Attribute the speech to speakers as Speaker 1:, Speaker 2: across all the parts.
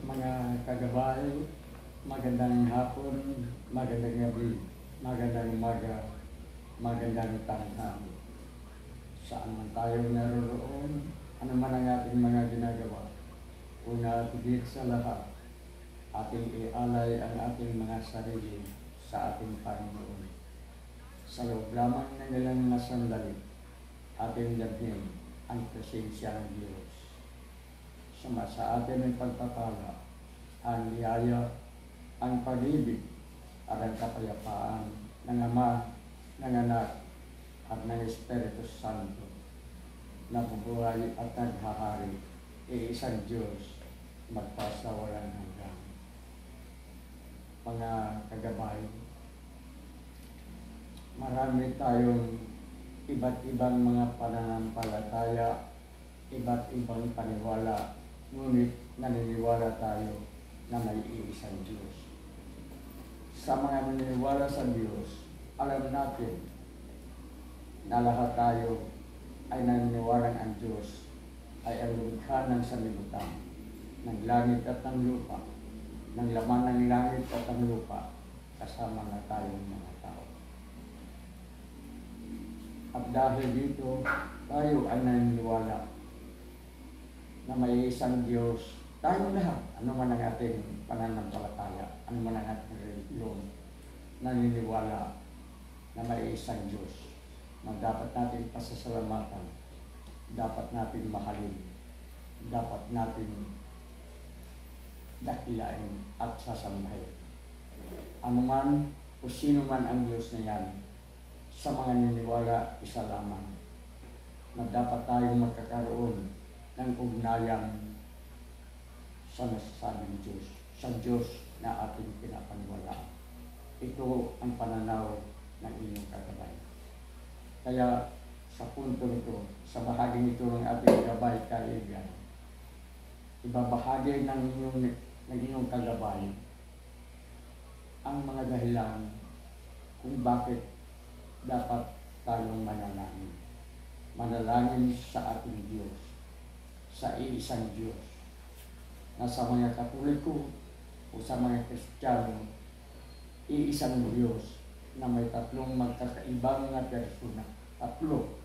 Speaker 1: Mga kagabay, magandang hapon, magandang gabi, magandang umaga, magandang tanghali. Saan man tayo naroon, ano man ang ating mga ginagawa, una at higit sa lahat, ating ialay ang ating mga sarili sa ating Panginoon. Sa loob lamang ng ilang mga sandali, ating labing ang presensya ng Diyos. Sama sa atin ang pagpapala, ang liyaya, ang pag-ibig, at ang kapayapaan ng Ama, ng Anak, at ng Espiritu Santo, na bubuhay at naghahari, iisang Diyos, magpasawalang hanggan. Mga kagabay, marami tayong iba't ibang mga pananampalataya, iba't ibang paniwala, ngunit naniniwala tayo na may iisang Diyos. Sa mga naniniwala sa Diyos, alam natin na lahat tayo ay naniniwalang ang Diyos ay ang lumikha ng sanlibutan, ng langit at ng lupa, ng laman ng langit at ng lupa, kasama na tayong mga tao. At dahil dito, tayo ay naniniwala na may isang Diyos. Tayo lahat, ano man ang ating pananampalataya, ano man ang ating religiyon, naniniwala na may isang Diyos na dapat natin pasasalamatan, dapat natin mahalin, dapat natin dakilain at sasambahin. Ano man o sino man ang Diyos na yan, sa mga naniniwala, isa lamang, na dapat tayong magkakaroon ng ugnayan sa nasasabing Diyos, sa Diyos na ating pinapaniwalaan. Ito ang pananaw ng inyong kagabay. Kaya sa punto nito, sa bahaging ito ng ating gabay kaibigan, ibabahagi ng inyong kagabay ang mga dahilan kung bakit dapat tayong manalangin. Manalangin sa ating Diyos, sa iisang Diyos, na sa mga Katoliko o sa mga Kristiyano, iisang Diyos na may tatlong magkakaibang mga persona. Tatlo,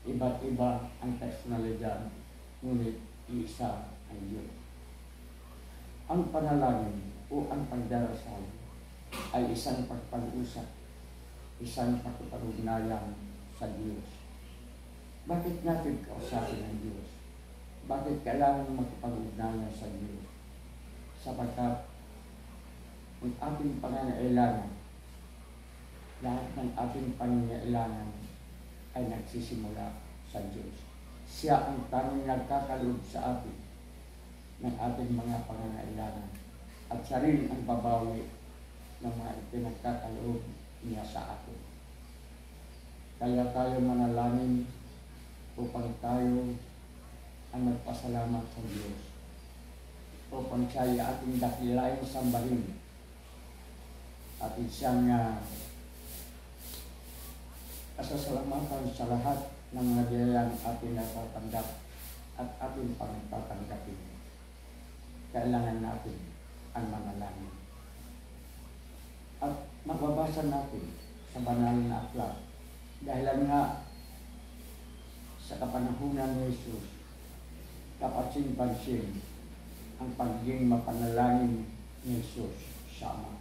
Speaker 1: iba't iba ang personalidad, ngunit iisa ang Diyos. Ang panalangin o ang pagdarasal ay isang pagpag-usap, isang pagpapag-ugnayan sa Diyos. Bakit natin kausapin ang Diyos? Bakit kailangan makipag-ugnayan sa Diyos? Sapagkat ang ating pangangailangan, lahat ng ating pangangailangan ay nagsisimula sa Diyos. Siya ang tanging nagkakaloob sa atin ng ating mga pangangailangan. At siya rin ang babawi ng mga ipinagkakaloob niya sa atin. Kaya tayo manalangin upang tayo ang nagpasalamat sa Diyos, upang siya ay ating dakilain sambahin at siyang kasasalamatan sa lahat ng mga biyayang ating natatanggap at ating pangtatanggapin. Kailangan natin ang manalangin. At mababasa natin sa banal na aklat, dahil nga sa kapanahunan ni Jesus, kapansin-pansin ang pagiging mapanalangin ni Jesus sa Ama.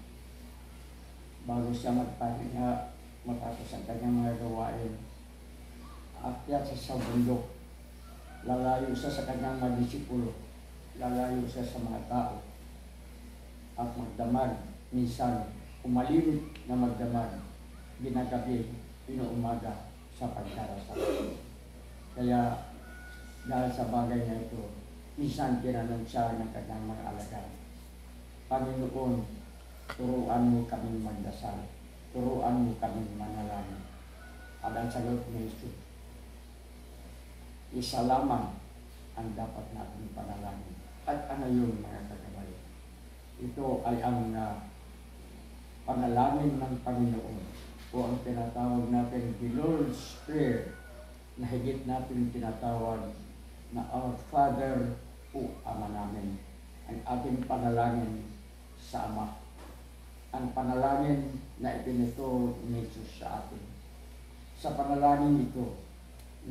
Speaker 1: Bago siya magpahinga, matapos ang kanyang mga gawain, aakyat siya sa bundok, lalayo siya sa kanyang mga disipulo, lalayo siya sa mga tao, at magdamag, minsan umalimit na magdamag, ginagabi, inuumaga sa pagdarasal. Kaya dahil sa bagay na ito, minsan tinanong siya ng kanyang mga alagad, Panginoon, turuan mo kaming magdasal, turuan mo kaming manalangin. At ang sagot ni Jesus, isa lamang ang dapat natin panalangin. At ano yun, mga kagabay? Ito ay ang panalangin ng Panginoon o ang tinatawag natin the Lord's Prayer, na higit natin tinatawag na Our Father o Ama namin. Ang ating panalangin sa Ama. Ang panalangin na ipinuturo ni Jesus sa atin. Sa panalangin ito,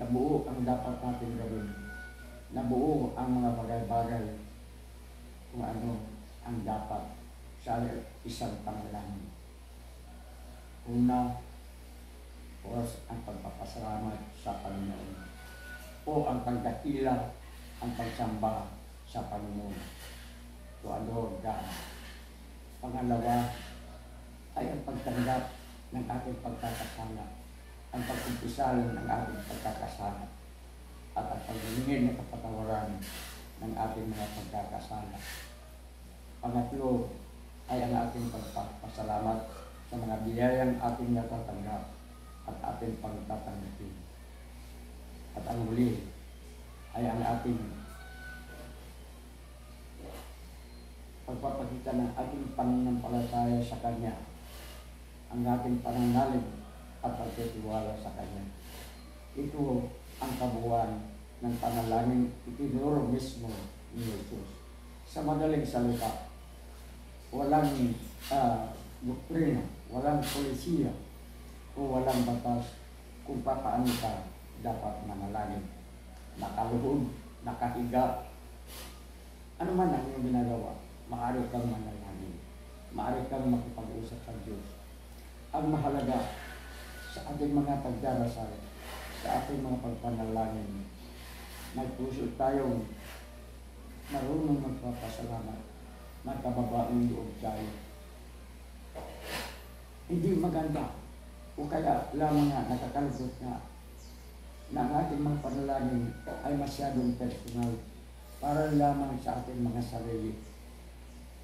Speaker 1: nabuo ang dapat natin gawin. Nabuo ang mga bagay-bagay kung ano ang dapat sa isang panalangin. Una, oras ang pagpapasalamat sa Panginoon o ang pagdakila, ang pagsamba sa Panginoon. To adore God. Pangalawa ay ang pagtanggap ng ating pagkakasala, ang pag-umpisal ng ating pagkakasala, at ang paghingi ng kapatawaran ng ating mga pagkakasala. Pangatlo ay ang ating pagpapasalamat sa mga biyayang ating natatanggap at ating pagtatanggapin. At ang huli ay ang ating pagpapakita ng ating pananampalataya sa Kanya, ang ating pananalig at pagtitiwala sa Kanya. Ito ang kabuuan ng panalangin itinuro mismo ni Jesus. Sa madaling salita, walang doktrina, walang polisiya, o walang batas kung paano ka dapat manalangin. Nakaluhod, nakahiga, ano man ang iyong ginagawa, maaari kang manalangin. Maaari kang makipag-usap sa Diyos. Ang mahalaga sa ating mga pagdarasal, sa ating mga pagpanalangin, nagpuso tayong marunong magpapasalamat, magkababaang loob tayo. Hindi maganda o kaya lamang nga nakakalungkot na ang ating mga panalangin ay masyadong personal para lamang sa ating mga sarili.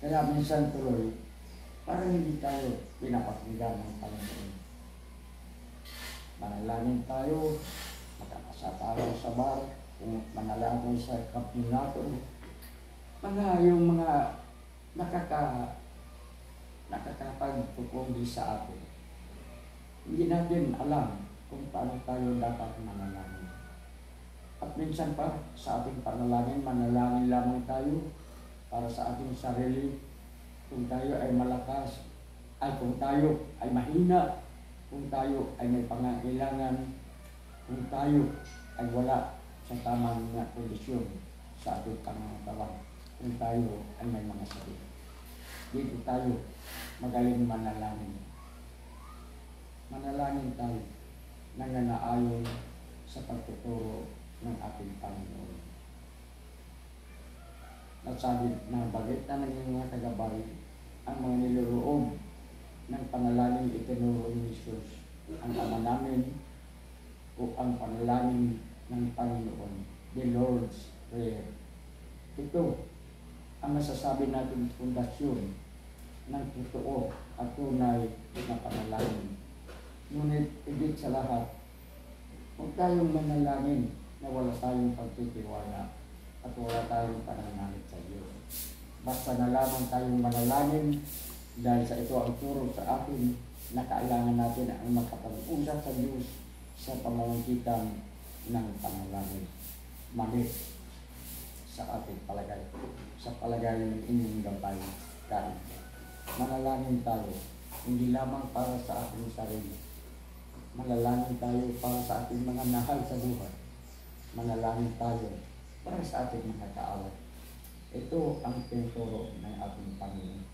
Speaker 1: Kaya minsan tuloy, parang hindi tayo pinapakinggan ng Panginoon. Manalangin tayo, makakasa tayo sa bar, kung manalangin sa kapminato, yung mga nakakapagpupundi sa atin. Hindi natin alam kung paano tayo dapat manalangin. At minsan pa, sa ating panalangin, manalangin lamang tayo para sa ating sarili. Kung tayo ay malakas, ay kung tayo ay mahina, kung tayo ay may pangangailangan, kung tayo ay wala sa tamang kondisyon sa ating pangangatawan, kung tayo ay may mga sakit. Dito tayo magaling manalangin. Manalangin tayo na nanaayon sa pagtuturo ng ating Panginoon. Nasabi na bagay na ng mga tagabay ang mga niloroon ng panalangin itinuro ni Jesus, ang Ama namin o ang panalangin ng Panginoon, the Lord's Prayer. Ito ang masasabi natin pundasyon ng totoo at tunay na panalangin. Ngunit higit sa lahat, huwag tayong manalangin na wala tayong pagtitiwala at wala tayong pananalig sa Diyos. Basta na lamang tayong manalangin dahil sa ito ang turo sa atin na kailangan natin ang makapag-usap sa Diyos sa pamamagitan ng panalangin. Manit sa ating palagay, sa palagay ng inyong gabay kain. Manalangin tayo, hindi lamang para sa ating sarili. Manalangin tayo para sa ating mga mahal sa buhay. Manalangin tayo para sa ating mga kaaway. Ito ang tinuturo ng ating Panginoon.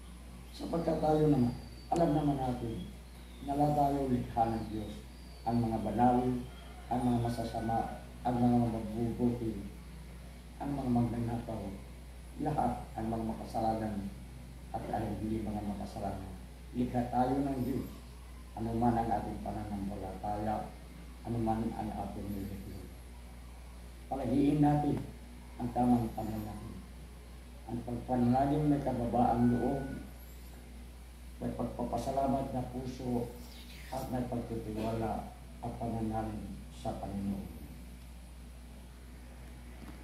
Speaker 1: Sapagkat tayo naman, alam naman natin na lahat tayo likha ng Diyos. Ang mga banal, ang mga masasama, ang mga mabubuti, ang mga magnanakaw, lahat ang mga makasalanan at ang hindi mga makasalanan. Likha tayo ng Diyos. Ano man ang ating pananampalataya, ano man ang ating relihiyon. Palagiin natin ang tamang panalangin. Ang pagpanalangin may kababaang loob, may pagpapasalamat na puso at may pagtitiwala at pananalig sa Panginoon.